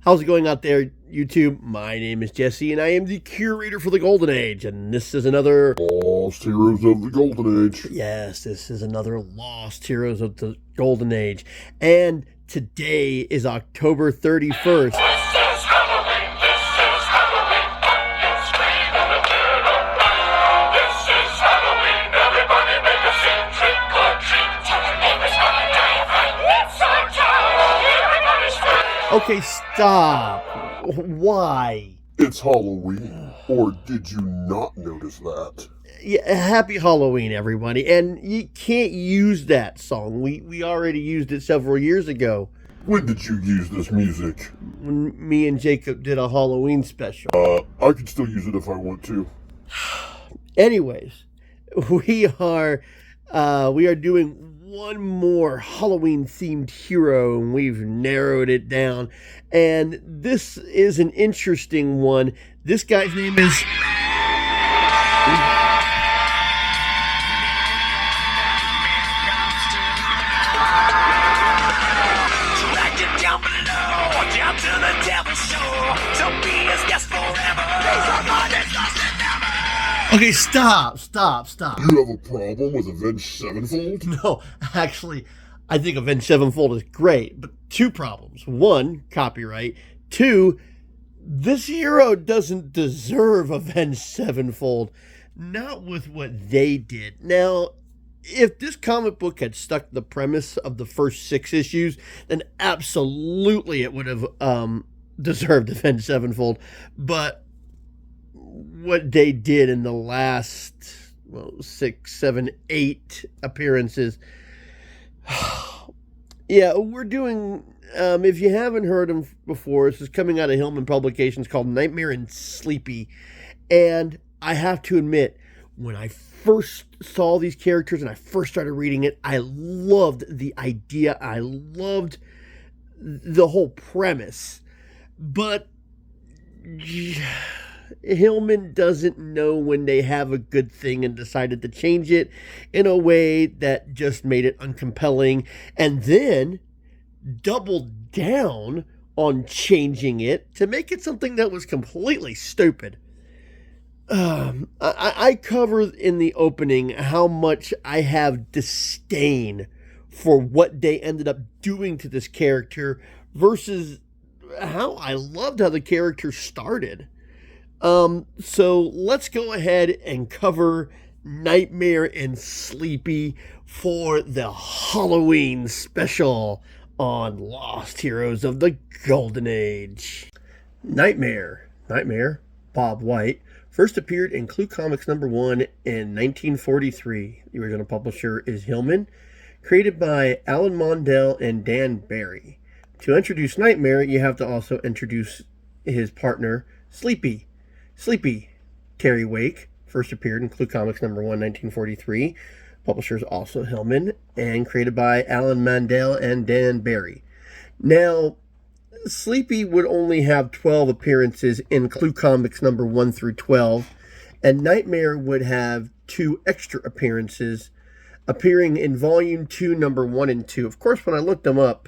How's it going out there, YouTube? My name is Jesse, and I am the curator for the Golden Age, and this is another Lost Heroes of the Golden Age. Yes, this is another Lost Heroes of the Golden Age, and today is October 31st. This is Halloween, pumpkins scream and the dead are back. This is Halloween, everybody make a scene, trick or treat. Tell your neighbors gonna die of fright. It's our time, everybody scream. Okay, stop. Why? It's Halloween. Or did you not notice that? Yeah, happy Halloween, everybody. And you can't use that song. We already used it several years ago When did you use this music? when me and Jacob did a Halloween special. I could still use it if I want to. Anyways, we are doing one more Halloween themed hero, and we've narrowed it down. And this is an interesting one. This guy's name is Dragged it down below, down to the devil's shore. So be his guest forever. These are bondage lost and never. Okay, stop. You have a problem with Avenged Sevenfold? No, actually, I think Avenged Sevenfold is great, but two problems. One, copyright. Two, this hero doesn't deserve Avenged Sevenfold. Not with what they did. Now, if this comic book had stuck to the premise of the first 6 issues, then absolutely it would have deserved Avenged Sevenfold. But what they did in the last 6, 7, 8 appearances. Yeah, we're doing, if you haven't heard them before, this is coming out of Hillman Publications called Nightmare and Sleepy. And I have to admit, when I first saw these characters and I first started reading it, I loved the idea. I loved the whole premise. But Hillman doesn't know when they have a good thing and decided to change it in a way that just made it uncompelling, and then doubled down on changing it to make it something that was completely stupid. I covered in the opening how much I have disdain for what they ended up doing to this character versus how I loved how the character started. So let's go ahead and cover Nightmare and Sleepy for the Halloween special on Lost Heroes of the Golden Age. Nightmare, Bob White, first appeared in Clue Comics number 1 in 1943. The original publisher is Hillman, created by Alan Mondell and Dan Barry. To introduce Nightmare, you have to also introduce his partner, Sleepy. Sleepy, Terry Wake, first appeared in Clue Comics number 1, 1943. Publishers also Hillman, and created by Alan Mandel and Dan Barry. Now, Sleepy would only have 12 appearances in Clue Comics number 1 through 12, and Nightmare would have 2 extra appearances, appearing in Volume 2, number 1 and 2. Of course, when I looked them up,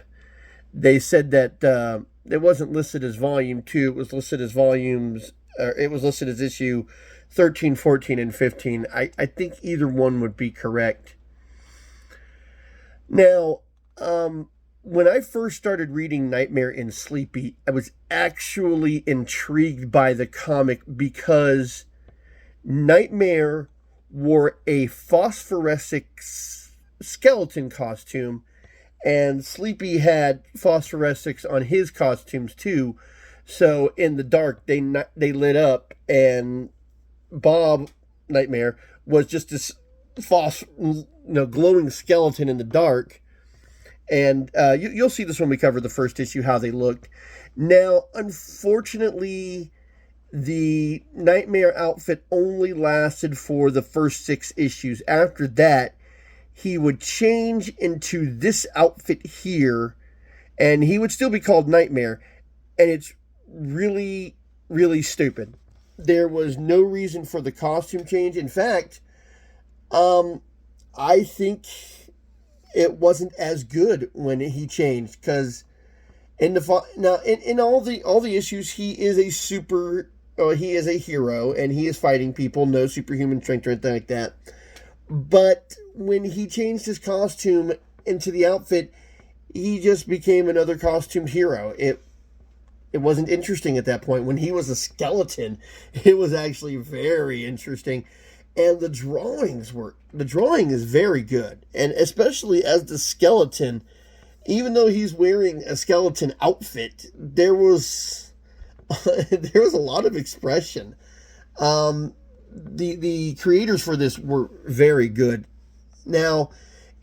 they said that it wasn't listed as Volume 2, it was listed as issue 13, 14, and 15. I think either one would be correct. Now, when I first started reading Nightmare and Sleepy, I was actually intrigued by the comic because Nightmare wore a phosphorescent skeleton costume, and Sleepy had phosphorescence on his costumes too. So in the dark, they lit up, and Bob Nightmare was just this glowing skeleton in the dark. And you'll see this when we cover the first issue, how they looked. Now, unfortunately, the Nightmare outfit only lasted for the first 6 issues. After that, he would change into this outfit here, and he would still be called Nightmare. And it's really, really stupid. There was no reason for the costume change. In fact, I think it wasn't as good when he changed, because Now in all the issues, he is a he is a hero, and he is fighting people, no superhuman strength or anything like that. But when he changed his costume into the outfit, he just became another costumed hero. It wasn't interesting at that point. When he was a skeleton, it was actually very interesting. And the drawing is very good. And especially as the skeleton, even though he's wearing a skeleton outfit, there was there was a lot of expression. The creators for this were very good. Now,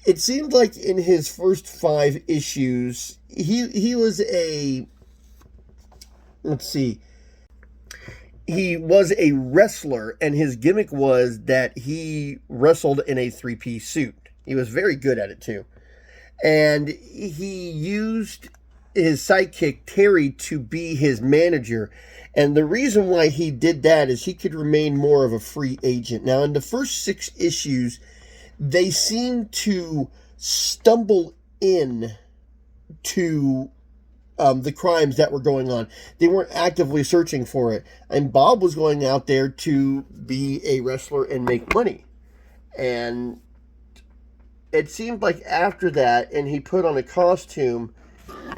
it seemed like in his first 5 issues, he was a, let's see, he was a wrestler, and his gimmick was that he wrestled in a 3-piece suit. He was very good at it too. And he used his sidekick, Terry, to be his manager. And the reason why he did that is he could remain more of a free agent. Now, in the first 6 issues, they seem to stumble in to the crimes that were going on. They weren't actively searching for it. And Bob was going out there to be a wrestler and make money. And it seemed like after that, and he put on a costume,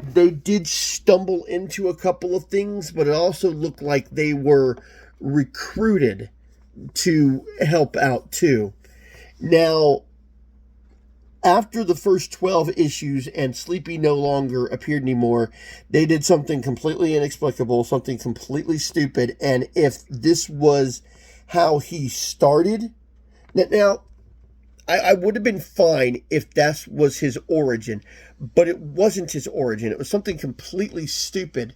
they did stumble into a couple of things, but it also looked like they were recruited to help out too. Now, after the first 12 issues and Sleepy no longer appeared anymore, they did something completely inexplicable, something completely stupid. And if this was how he started, now I would have been fine if that was his origin, but it wasn't his origin. It was something completely stupid.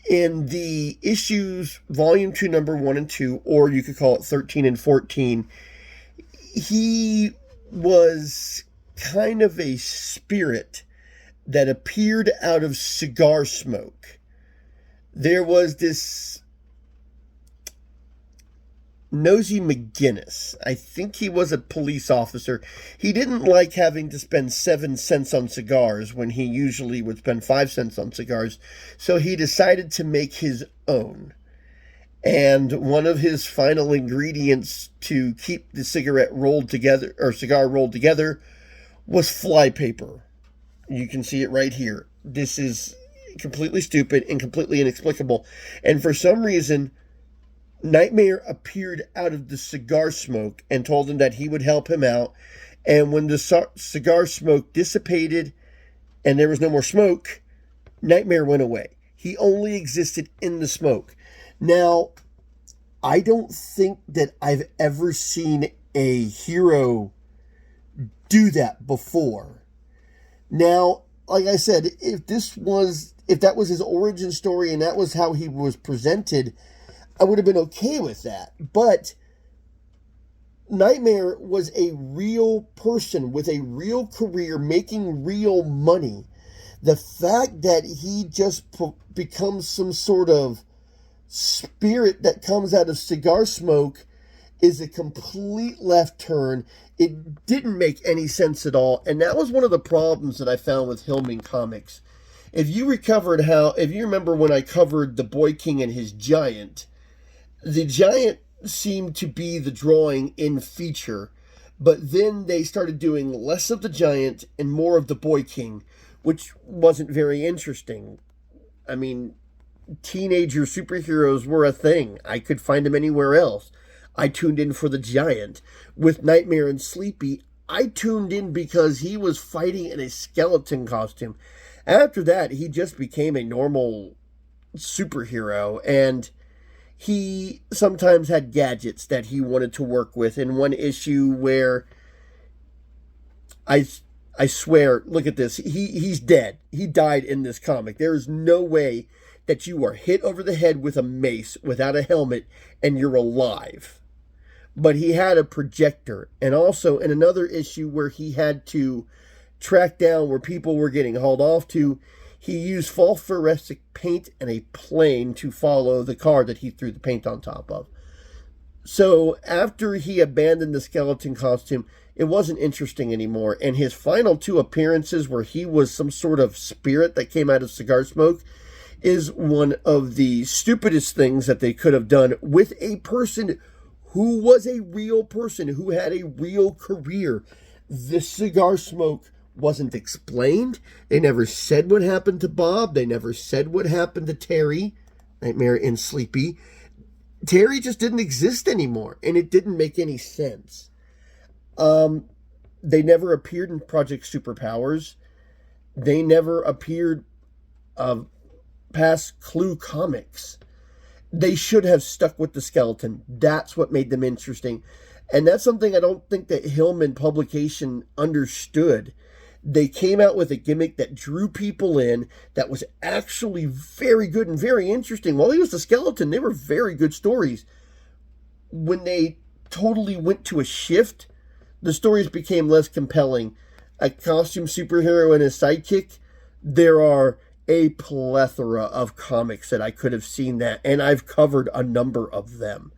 In the issues, Volume 2, Number 1 and 2, or you could call it 13 and 14, he was kind of a spirit that appeared out of cigar smoke. There was this Nosy McGinnis. I think he was a police officer. He didn't like having to spend 7 cents on cigars when he usually would spend 5 cents on cigars, so he decided to make his own. And one of his final ingredients to keep the cigar rolled together was flypaper. You can see it right here. This is completely stupid and completely inexplicable. And for some reason, Nightmare appeared out of the cigar smoke and told him that he would help him out. And when the cigar smoke dissipated and there was no more smoke, Nightmare went away. He only existed in the smoke. Now, I don't think that I've ever seen a hero do that before. Now, like I said, if that was his origin story and that was how he was presented, I would have been okay with that. But Nightmare was a real person with a real career, making real money. The fact that he just becomes some sort of spirit that comes out of cigar smoke is a complete left turn. It didn't make any sense at all. And that was one of the problems that I found with Hillman comics. If you remember when I covered the Boy King and his giant, the giant seemed to be the drawing in feature, but then they started doing less of the giant and more of the Boy King, which wasn't very interesting. I mean, teenager superheroes were a thing. I could find them anywhere else. I tuned in for the giant. With Nightmare and Sleepy, I tuned in because he was fighting in a skeleton costume. After that, he just became a normal superhero, and he sometimes had gadgets that he wanted to work with. In one issue where I swear, look at this, he's dead. He died in this comic. There is no way that you are hit over the head with a mace without a helmet and you're alive. But he had a projector. And also in another issue where he had to track down where people were getting hauled off to, he used phosphorescent paint and a plane to follow the car that he threw the paint on top of. So after he abandoned the skeleton costume, it wasn't interesting anymore. And his final 2 appearances where he was some sort of spirit that came out of cigar smoke is one of the stupidest things that they could have done with a person who was a real person, who had a real career. This cigar smoke wasn't explained. They never said what happened to Bob. They never said what happened to Terry, Nightmare and Sleepy. Terry just didn't exist anymore, and it didn't make any sense. They never appeared in Project Superpowers. They never appeared past Clue Comics. They should have stuck with the skeleton. That's what made them interesting. And that's something I don't think that Hillman publication understood. They came out with a gimmick that drew people in, that was actually very good and very interesting. While he was the skeleton, they were very good stories. When they totally went to a shift, the stories became less compelling. A costume superhero and his sidekick, there are a plethora of comics that I could have seen that, and I've covered a number of them.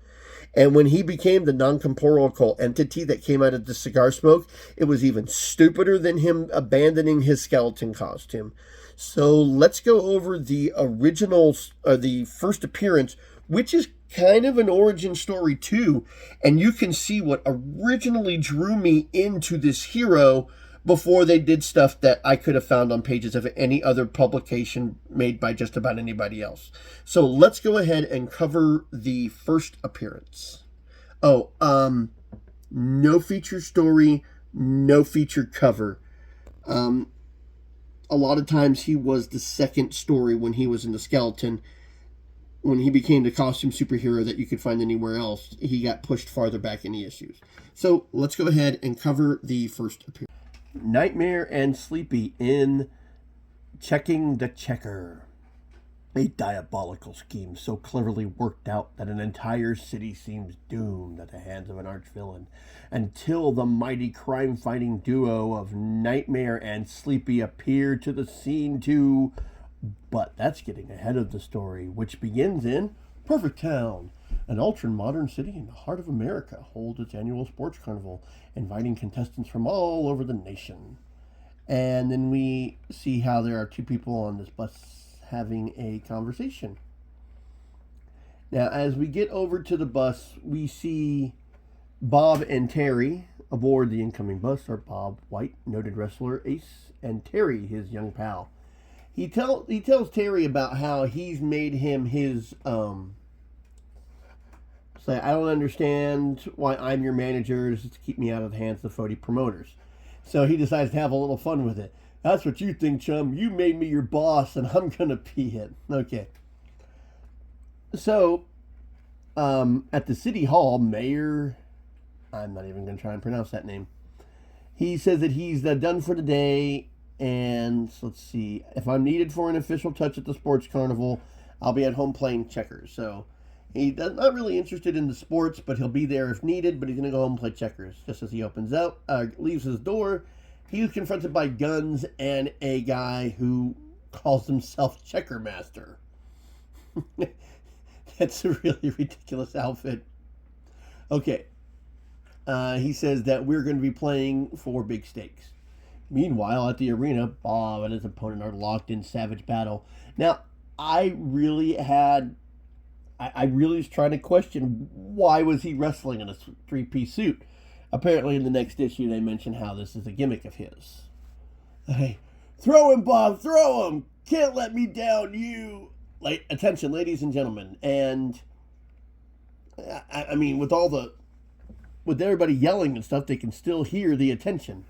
And when he became the non-corporeal occult entity that came out of the cigar smoke, it was even stupider than him abandoning his skeleton costume. So let's go over the original, the first appearance, which is kind of an origin story too. And you can see what originally drew me into this hero before they did stuff that I could have found on pages of any other publication made by just about anybody else. So let's go ahead and cover the first appearance. No feature story, no feature cover. A lot of times he was the second story when he was in the skeleton. When he became the costume superhero that you could find anywhere else, he got pushed farther back in the issues. So let's go ahead and cover the first appearance. Nightmare and Sleepy in Checking the Checker. A diabolical scheme so cleverly worked out that an entire city seems doomed at the hands of an arch-villain, until the mighty crime-fighting duo of Nightmare and Sleepy appear to the scene to... But that's getting ahead of the story, which begins in Perfect Town. An ultra-modern city in the heart of America holds its annual sports carnival, inviting contestants from all over the nation. And then we see how there are 2 people on this bus having a conversation. Now, as we get over to the bus, we see Bob and Terry aboard the incoming bus are Bob White, noted wrestler, Ace, and Terry, his young pal. He tells Terry about how he's made him his... Say, I don't understand why I'm your manager, just to keep me out of the hands of the 40 promoters. So he decides to have a little fun with it. That's what you think, chum. You made me your boss, and I'm going to be it. Okay. So, at the city hall, Mayor... I'm not even going to try and pronounce that name. He says that he's done for the day, and let's see. If I'm needed for an official touch at the sports carnival, I'll be at home playing checkers. So... He's not really interested in the sports, but he'll be there if needed, but he's going to go home and play checkers. Just as he leaves his door, he's confronted by guns and a guy who calls himself Checker Master. That's a really ridiculous outfit. Okay. He says that we're going to be playing for big stakes. Meanwhile, at the arena, Bob and his opponent are locked in savage battle. Now, I really was trying to question why was he wrestling in a 3-piece suit. Apparently in the next issue they mention how this is a gimmick of his. Hey, throw him, Bob, throw him! Can't let me down, you! Attention, ladies and gentlemen. And, I mean, with everybody yelling and stuff, they can still hear the attention.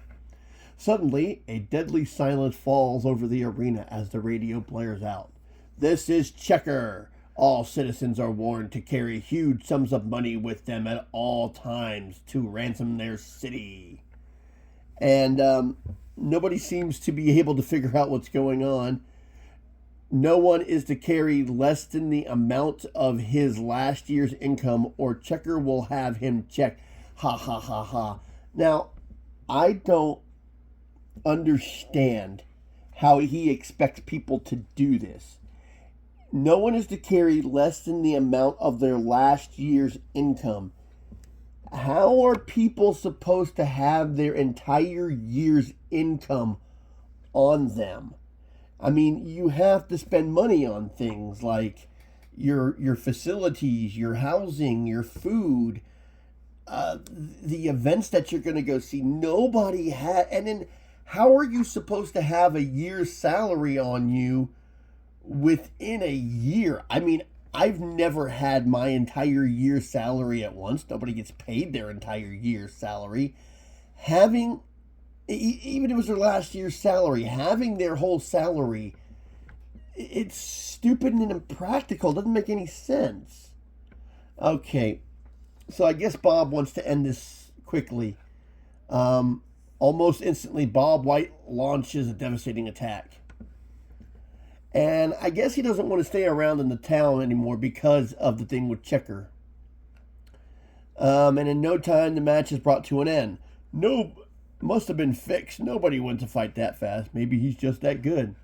Suddenly, a deadly silence falls over the arena as the radio blares out. This is Checker. All citizens are warned to carry huge sums of money with them at all times to ransom their city. And nobody seems to be able to figure out what's going on. No one is to carry less than the amount of his last year's income, or Checker will have him checked. Ha ha ha ha. Now, I don't understand how he expects people to do this. No one is to carry less than the amount of their last year's income. How are people supposed to have their entire year's income on them? I mean, you have to spend money on things like your facilities, your housing, your food, the events that you're going to go see. Nobody had, and then how are you supposed to have a year's salary on you within a year? I mean, I've never had my entire year's salary at once. Nobody gets paid their entire year's salary. Having, even if it was their last year's salary, having their whole salary, it's stupid and impractical. It doesn't make any sense. Okay, so I guess Bob wants to end this quickly. Almost instantly, Bob White launches a devastating attack. And I guess he doesn't want to stay around in the town anymore because of the thing with Checker. And in no time, the match is brought to an end. No, must have been fixed. Nobody went to fight that fast. Maybe he's just that good.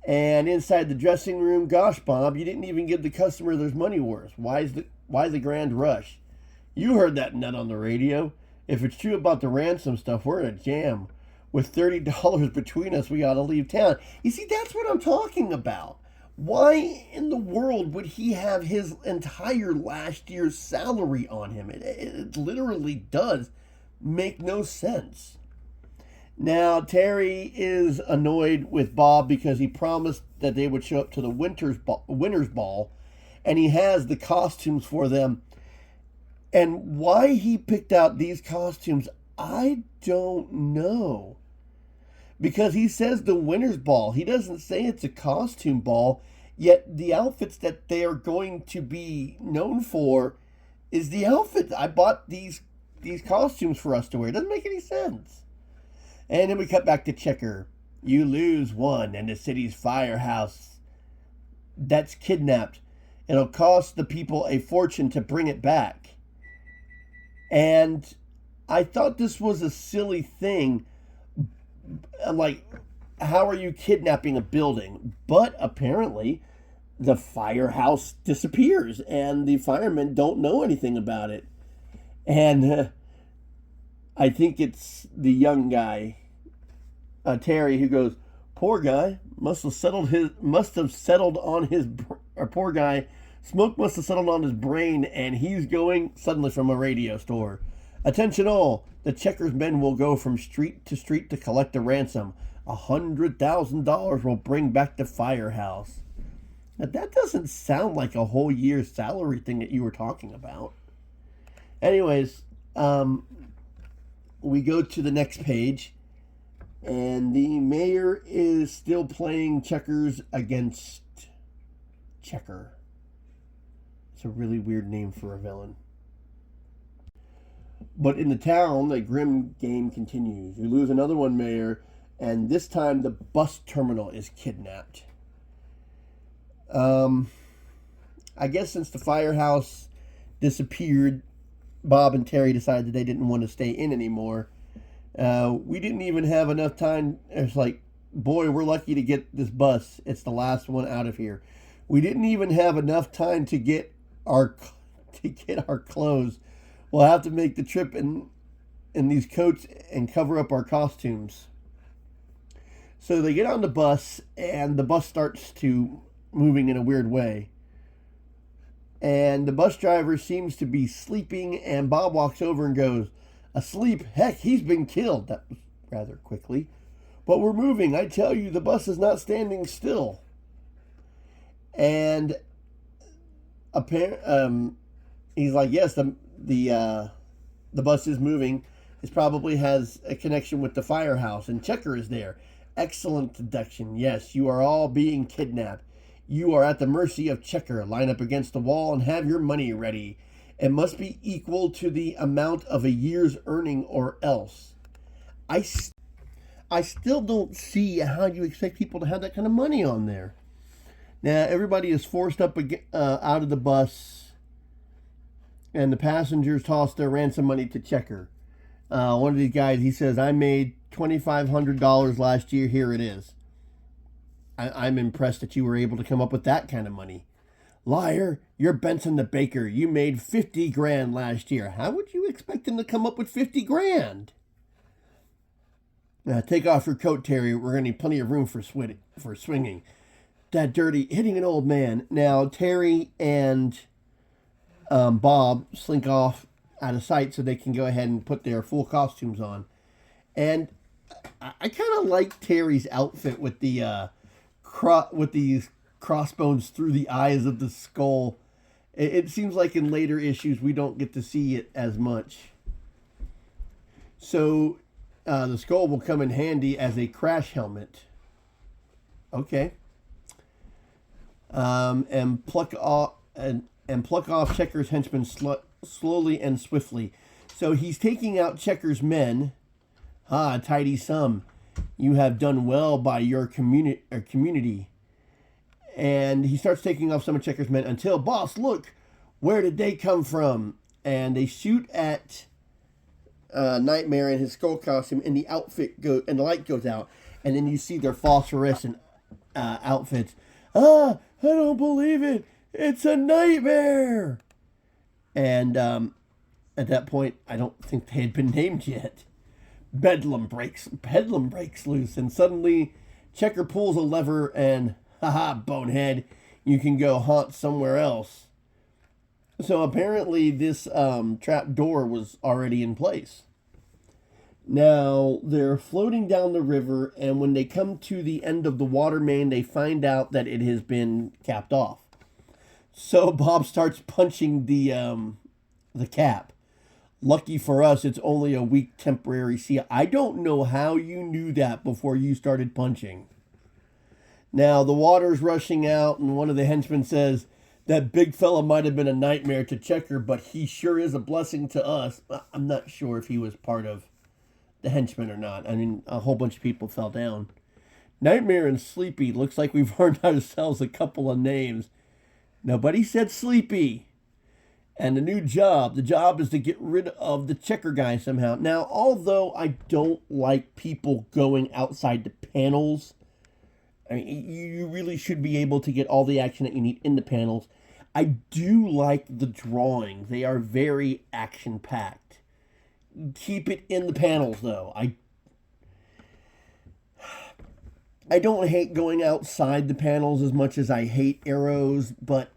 And inside the dressing room, gosh, Bob, you didn't even give the customer their money worth. Why the grand rush? You heard that nut on the radio. If it's true about the ransom stuff, we're in a jam. With $30 between us, we ought to leave town. You see, that's what I'm talking about. Why in the world would he have his entire last year's salary on him? It literally does make no sense. Now, Terry is annoyed with Bob because he promised that they would show up to the winner's ball, and he has the costumes for them. And why he picked out these costumes, I don't know. Because he says the winner's ball. He doesn't say it's a costume ball, yet the outfits that they are going to be known for is the outfit. I bought these costumes for us to wear. It doesn't make any sense. And then we cut back to Checker. You lose one, and the city's firehouse that's kidnapped. It'll cost the people a fortune to bring it back. And I thought this was a silly thing. Like, how are you kidnapping a building? But apparently, the firehouse disappears, and the firemen don't know anything about it. And I think it's the young guy, Terry, who goes, "Poor guy must have settled on his poor guy. Smoke must have settled on his brain, and he's going suddenly from a radio store. Attention all, the Checkers men will go from street to collect a ransom. $100,000 will bring back the firehouse." Now, that doesn't sound like a whole year's salary thing that you were talking about. Anyways, we go to the next page, and the mayor is still playing checkers against Checker. It's a really weird name for a villain. But in the town, the grim game continues. You lose another one, Mayor, and this time the bus terminal is kidnapped. I guess since the firehouse disappeared, Bob and Terry decided that they didn't want to stay in anymore. We didn't even have enough time. It's like, boy, we're lucky to get this bus. It's the last one out of here. We didn't even have enough time to get our clothes. We'll have to make the trip in these coats and cover up our costumes. So they get on the bus, and the bus starts to moving in a weird way. And the bus driver seems to be sleeping, and Bob walks over and goes, "Asleep? Heck, he's been killed." That was rather quickly. "But we're moving. I tell you, the bus is not standing still." And he's like, "Yes, the bus is moving. It probably has a connection with the firehouse, and Checker is there. Excellent deduction. Yes, you are all being kidnapped. You are at the mercy of Checker. Line up against the wall and have your money ready. It must be equal to the amount of a year's earning or else." I still don't see how you expect people to have that kind of money on there. Now, everybody is forced up out of the bus, and the passengers toss their ransom money to Checker. One of these guys, he says, "I made $2,500 last year. Here it is." I'm impressed that you were able to come up with that kind of money. Liar, you're Benson the baker. You made 50 grand last year. How would you expect him to come up with 50 grand? Now, take off your coat, Terry. We're going to need plenty of room for swinging. That dirty, hitting an old man. Now, Terry and Bob slink off out of sight so they can go ahead and put their full costumes on. And I kind of like Terry's outfit with the with these crossbones through the eyes of the skull. It seems like in later issues we don't get to see it as much. So the skull will come in handy as a crash helmet. Okay. And pluck off Checker's henchmen slowly and swiftly. So he's taking out Checker's men. Ah, tidy sum. You have done well by your community. And he starts taking off some of Checker's men until, boss, look, where did they come from? And they shoot at Nightmare in his skull costume, and the light goes out, and then you see their phosphorescent outfits. Ah, I don't believe it. It's a nightmare. And at that point, I don't think they had been named yet. Bedlam breaks loose, and suddenly Checker pulls a lever, and haha, bonehead, you can go haunt somewhere else. So apparently this trap door was already in place. Now they're floating down the river, and when they come to the end of the water main, they find out that it has been capped off. So Bob starts punching the cap. Lucky for us, it's only a weak temporary seal. I don't know how you knew that before you started punching. Now, the water's rushing out, and one of the henchmen says, that big fella might have been a nightmare to Checker, but he sure is a blessing to us. I'm not sure if he was part of the henchmen or not. I mean, a whole bunch of people fell down. Nightmare and Sleepy, looks like we've earned ourselves a couple of names. Nobody said Sleepy. And the job is to get rid of the Checker guy somehow. Now, although I don't like people going outside the panels, I mean, you really should be able to get all the action that you need in the panels. I do like the drawing. They are very action-packed. Keep it in the panels, though. I don't hate going outside the panels as much as I hate arrows, but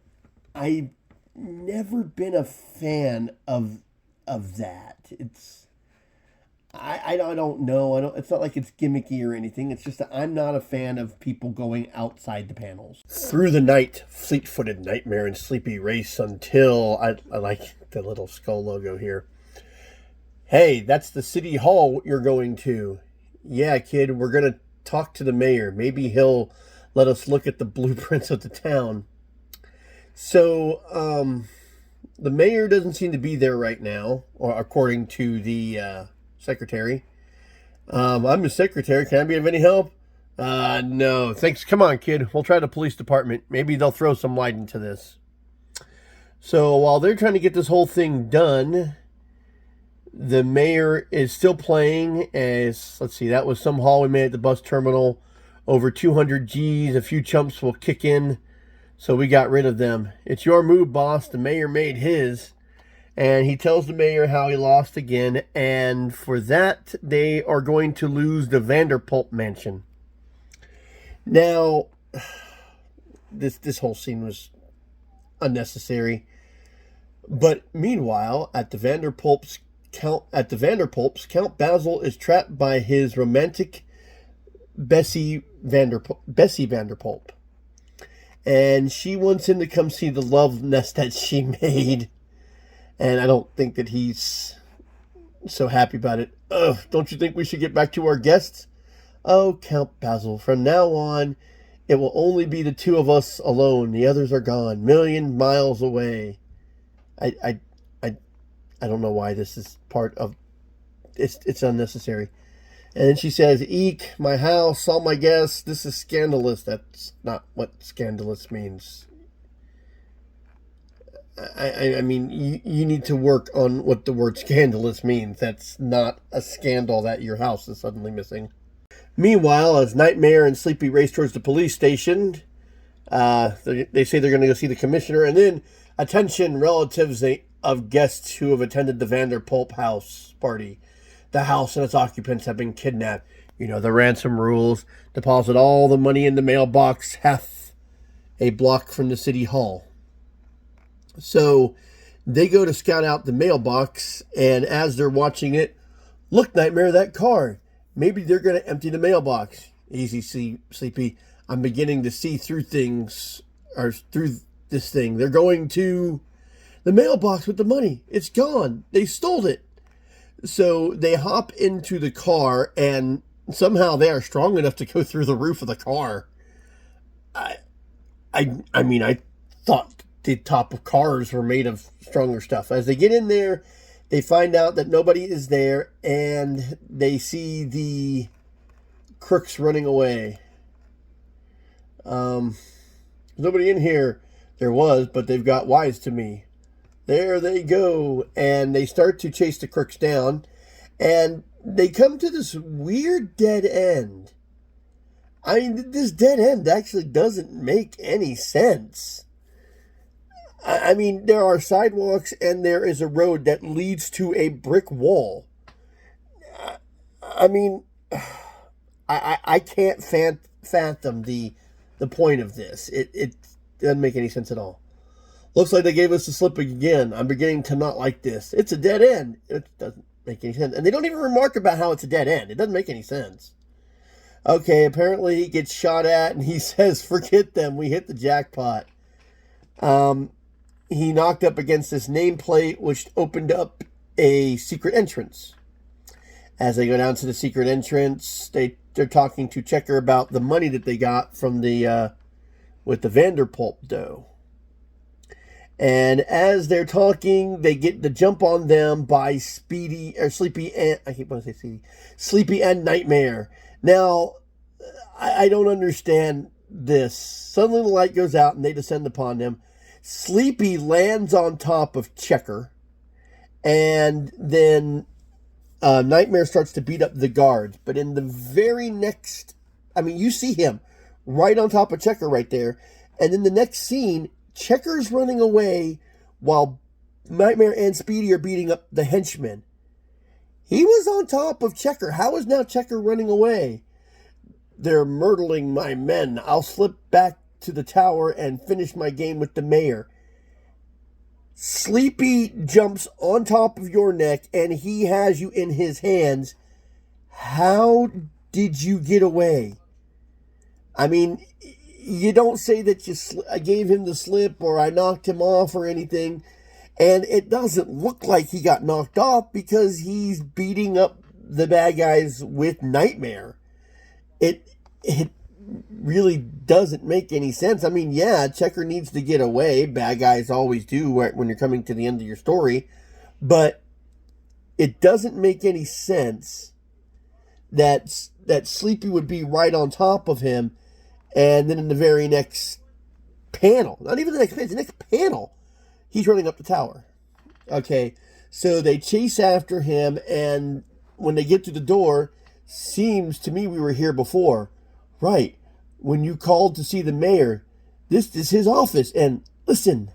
I've never been a fan of that. I don't know. It's not like it's gimmicky or anything. It's just that I'm not a fan of people going outside the panels. Through the night, fleet-footed Nightmare and Sleepy race until... I like the little skull logo here. Hey, that's the city hall you're going to. Yeah, kid, we're going to talk to the mayor. Maybe he'll let us look at the blueprints of the town. So, the mayor doesn't seem to be there right now, or according to the secretary. I'm his secretary. Can I be of any help? No, thanks. Come on, kid. We'll try the police department. Maybe they'll throw some light into this. So while they're trying to get this whole thing done, the mayor is still playing as, let's see, that was some haul we made at the bus terminal. Over 200 G's. A few chumps will kick in. So we got rid of them. It's your move, boss. The mayor made his. And he tells the mayor how he lost again. And for that, they are going to lose the Vanderpulp mansion. Now, this whole scene was unnecessary. But meanwhile, at the Vanderpulps, Count Basil is trapped by his romantic Bessie Vanderpulp. And she wants him to come see the love nest that she made. And I don't think that he's so happy about it. Ugh, don't you think we should get back to our guests? Oh, Count Basil, from now on, it will only be the two of us alone. The others are gone, million miles away. I don't know why this is part of... It's unnecessary. And then she says, eek, my house, all my guests, this is scandalous. That's not what scandalous means. I mean, you need to work on what the word scandalous means. That's not a scandal that your house is suddenly missing. Meanwhile, as Nightmare and Sleepy race towards the police station, They say they're going to go see the commissioner, and then attention relatives of guests who have attended the Vanderpulp house party. The house and its occupants have been kidnapped. You know, the ransom rules. Deposit all the money in the mailbox, half a block from the city hall. So they go to scout out the mailbox, and as they're watching it, look, Nightmare, that car. Maybe they're going to empty the mailbox. Easy, Sleepy. I'm beginning to see through things, or through this thing. They're going to the mailbox with the money. It's gone. They stole it. So they hop into the car, and somehow they are strong enough to go through the roof of the car. I mean, I thought the top of cars were made of stronger stuff. As they get in there, they find out that nobody is there, and they see the crooks running away. Nobody in here. There was, but they've got wise to me. There they go, and they start to chase the crooks down, and they come to this weird dead end. I mean, this dead end actually doesn't make any sense. I mean, there are sidewalks, and there is a road that leads to a brick wall. I mean, I can't fathom the point of this. It doesn't make any sense at all. Looks like they gave us the slip again. I'm beginning to not like this. It's a dead end. It doesn't make any sense. And they don't even remark about how it's a dead end. It doesn't make any sense. Okay, apparently he gets shot at, and he says, forget them. We hit the jackpot. He knocked up against this nameplate, which opened up a secret entrance. As they go down to the secret entrance, they're talking to Checker about the money that they got from the with the Vanderpulp dough. And as they're talking, they get the jump on them by Sleepy and Nightmare. Now, I don't understand this. Suddenly the light goes out and they descend upon them. Sleepy lands on top of Checker, and then Nightmare starts to beat up the guards. But in the very next, you see him right on top of Checker right there. And in the next scene, Checker's running away while Nightmare and Speedy are beating up the henchmen. He was on top of Checker. How is now Checker running away? They're murdering my men. I'll slip back to the tower and finish my game with the mayor. Sleepy jumps on top of your neck, and he has you in his hands. How did you get away? I mean, you don't say that I gave him the slip or I knocked him off or anything. And it doesn't look like he got knocked off because he's beating up the bad guys with Nightmare. It really doesn't make any sense. I mean, yeah, Checker needs to get away. Bad guys always do when you're coming to the end of your story. But it doesn't make any sense that Sleepy would be right on top of him. And then in the very next panel, not even the next page, the next panel, he's running up the tower. Okay, so they chase after him, and when they get to the door, seems to me we were here before. Right, when you called to see the mayor, this is his office, and listen.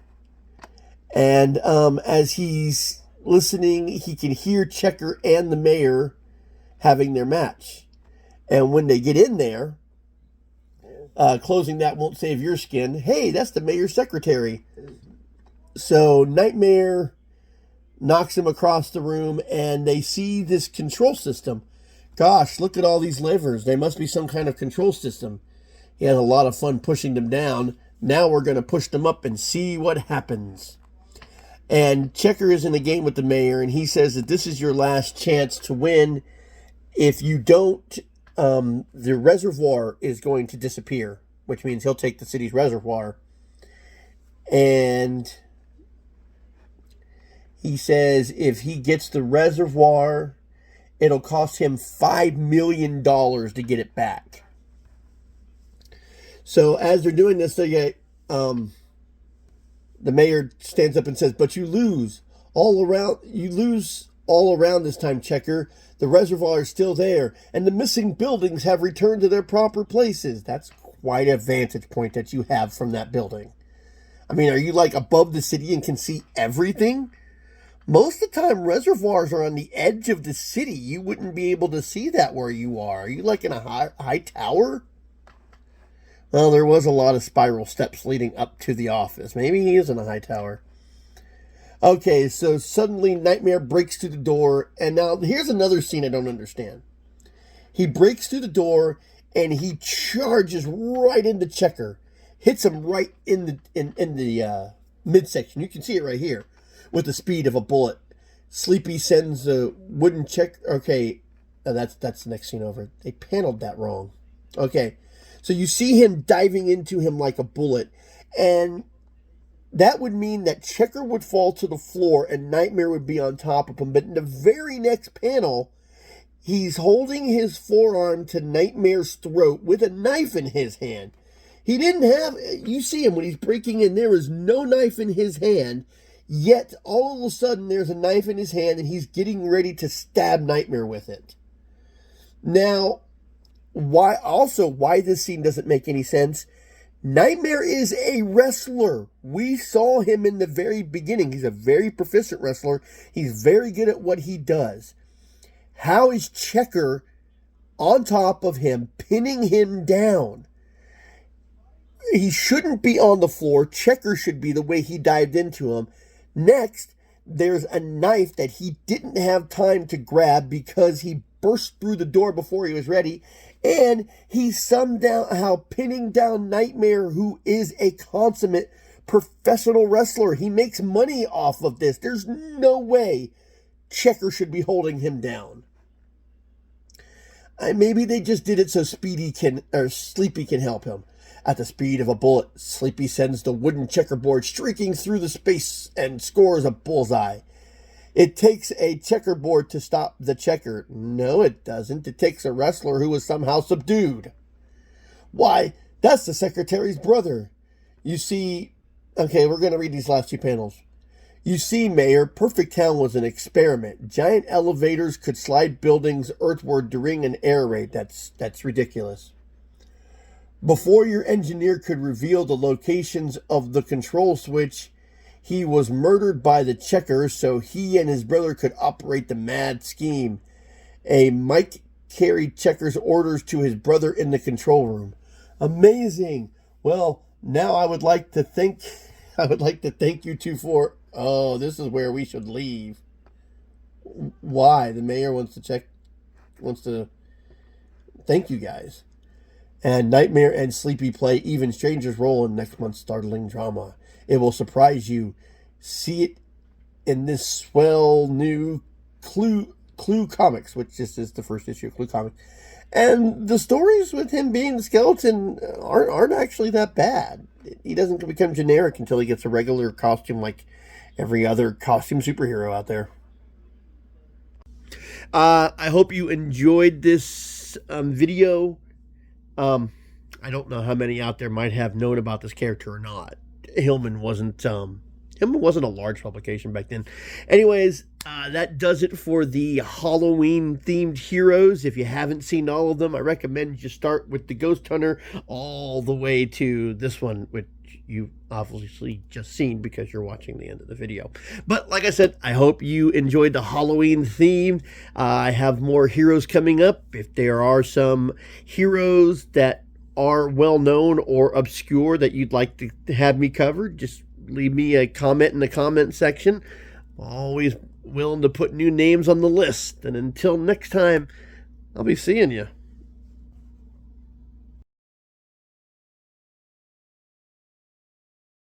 And as he's listening, he can hear Checker and the mayor having their match. And when they get in there, closing that won't save your skin. Hey, that's the mayor's secretary. So Nightmare knocks him across the room, and they see this control system. Gosh, look at all these levers. There must be some kind of control system. He has a lot of fun pushing them down. Now we're going to push them up and see what happens. And Checker is in a game with the mayor, and he says that this is your last chance to win. If you don't, the reservoir is going to disappear, which means he'll take the city's reservoir. And he says if he gets the reservoir, it'll cost him $5 million to get it back. So as they're doing this, they get, the mayor stands up and says, but you lose all around this time, Checker. The reservoir is still there, and the missing buildings have returned to their proper places. That's quite a vantage point that you have from that building. I mean, are you like above the city and can see everything? Most of the time, reservoirs are on the edge of the city. You wouldn't be able to see that where you are. Are you like in a high tower? Well, there was a lot of spiral steps leading up to the office. Maybe he is in a high tower. Okay, so suddenly Nightmare breaks through the door, and now here's another scene I don't understand. He breaks through the door, and he charges right into Checker, hits him right in the midsection. You can see it right here, with the speed of a bullet. Sleepy sends a wooden check. Okay, that's the next scene over. They paneled that wrong. Okay, so you see him diving into him like a bullet, and that would mean that Checker would fall to the floor and Nightmare would be on top of him. But in the very next panel, he's holding his forearm to Nightmare's throat with a knife in his hand. He didn't have, you see him when he's breaking in, there is no knife in his hand. Yet, all of a sudden, there's a knife in his hand and he's getting ready to stab Nightmare with it. Now, why this scene doesn't make any sense? Nightmare is a wrestler. We saw him in the very beginning. He's a very proficient wrestler. He's very good at what he does. How is Checker on top of him, pinning him down? He shouldn't be on the floor. Checker should be the way he dived into him. Next, there's a knife that he didn't have time to grab because he burst through the door before he was ready. And he's somehow pinning down Nightmare, who is a consummate professional wrestler. He makes money off of this. There's no way Checker should be holding him down. Maybe they just did it so Sleepy can help him. At the speed of a bullet, Sleepy sends the wooden checkerboard streaking through the space and scores a bullseye. It takes a checkerboard to stop the checker. No, it doesn't. It takes a wrestler who was somehow subdued. Why, that's the secretary's brother. You see, okay, we're going to read these last two panels. You see, Mayor, Perfect Town was an experiment. Giant elevators could slide buildings earthward during an air raid. That's ridiculous. Before your engineer could reveal the locations of the control switch, he was murdered by the checker so he and his brother could operate the mad scheme. A Mike carried Checker's orders to his brother in the control room. Amazing. Well, now I would like to thank you two for, this is where we should leave. Why? The mayor wants to thank you guys. And Nightmare and Sleepy play even stranger's role in next month's startling drama. It will surprise you. See it in this swell new Clue Comics, which just is the first issue of Clue Comics. And the stories with him being the skeleton aren't actually that bad. He doesn't become generic until he gets a regular costume like every other costume superhero out there. I hope you enjoyed this video. I don't know how many out there might have known about this character or not. Hillman wasn't a large publication back then. Anyways, that does it for the Halloween-themed heroes. If you haven't seen all of them, I recommend you start with the Ghost Hunter all the way to this one, which you've obviously just seen because you're watching the end of the video. But like I said, I hope you enjoyed the Halloween theme. I have more heroes coming up. If there are some heroes that are well-known or obscure that you'd like to have me cover, just leave me a comment in the comment section. Always willing to put new names on the list. And until next time, I'll be seeing you.